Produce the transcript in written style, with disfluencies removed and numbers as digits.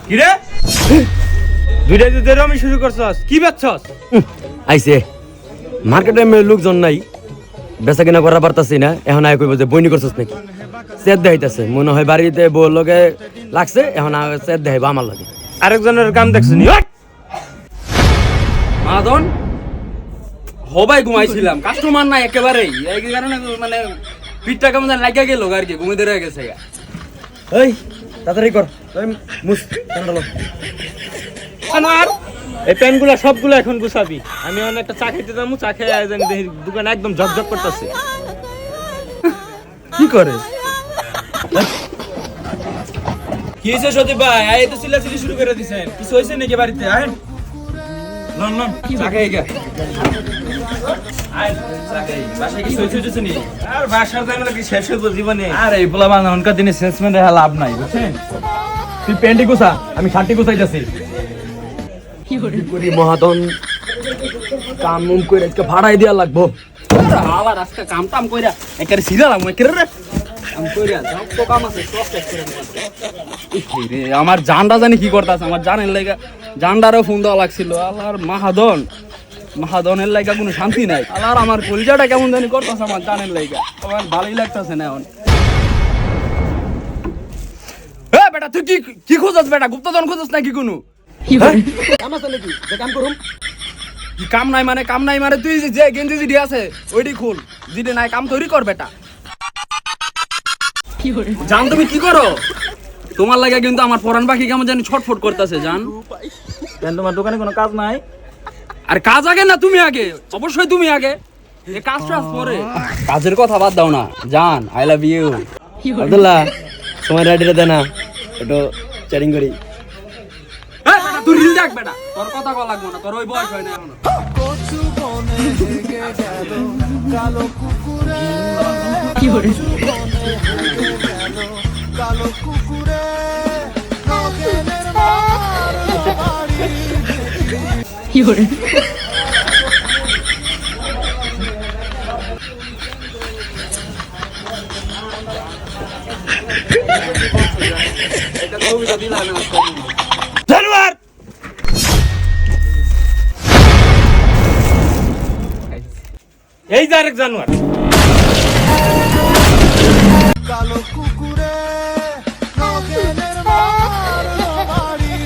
কিরে দুইটা দুধের আমি শুরু করছস কি বেচছস? আইছে মার্কেটে লোকজন নাই, বেচা কিনা করা পারতাছি না। এখন আয় কইব যে বইনি করছস নাকি? চেদ দেখাইতেছে, মনে হয় বাড়িতে বউর লগে লাগছে, এখন চেদ দেখাইব আমার লাগে। আরেকজনের কাম দেখছ নি? মাদন হবাই ঘুমাইছিলাম, কাস্টমার নাই একেবারেই, এই কারণে মানে পিঠটা কেমন জানি লাগিয়া গেল আর কি, ঘুমে ধরে গেছে। এই তাড়াতাড়ি কর, মুস ঠান্ডা আর এই প্যান্টগুলা সবগুলো এখন গুছাবি। আমি অনেক একটা চা খাইতে যাবো, চা খেয়ে আয়োজন দেখি দোকান একদম ঝকঝক করতেছে। কি করে কি হয়েছে সতীপ ভাই? এই তো চিল্লাচিল্লি শুরু করে দিছেন, কিছু হয়েছে নাকি বাড়িতে? আহেন লন লন চা খাই গা। বাসায় কিছু হয়েছে নি? আর বাসার জায়গা কি শেষ হইব জীবনে? আর এই পোলা বান্ধবনকার দিনে সেলসম্যান রেখা লাভ নাই, বুঝছেন? তুই প্যান্টি গুছা, আমি শার্টি গুছাইতেছি। মহাদন কাম মুম করে আজকে ভাড়াই দেওয়া লাগবো। আবার আজকে কাম টাম কইরা একেবারে সিধা লাগবো একেবারে রে। কাম কইরা যাও তো কাম আছে সব শেষ করে দেব। রে আমার জানটা জানি কি করতাছে, আমার জানের লাগা জানডারও ফোন দেওয়া লাগছিল। আল্লাহর মাহাদনের লাগা কোনো শান্তি নাই। আল্লাহর আমার কলিজাটা কেমন জানি করতাছে আমার জানের লাগা, আমার ভালোই লাগতাছে না এখন। এ বেটা তুই কি খোঁজছ বেটা? গুপ্তধন খোঁজছ নাকি কোনো? কাম নাই মানে তুই যে গেঞ্জি জিডি আছে ওইটি খুল, জিডি নাই কাম তৈরি কর বেটা। জান তুমি কি করো? তোমার লাগে কিন্তু আমার পরান পাখি কেমন জানি ছটফট করতেছে জান। কেন তোমার দোকানে কোনো কাজ নাই? আর কাজ আগে না তুমি আগে? অবশ্যই তুমি আগে, এই কাজটা পরে। কাজের কথা বাদ দাও না জান, আই লাভ ইউ। আব্দুল্লাহ সময় রাইডারে দে না, একটু চ্যাটিং করি। তুই রিল দেখ বেটা, তোর কথা কল লাগবো না, তোর ওই বয়স হয় না এখনো। কি করে কি করে জানোয়ার এই যে আরেক জানোয়ার। কালো কুকুরে নগেনের মারলো বাড়ি।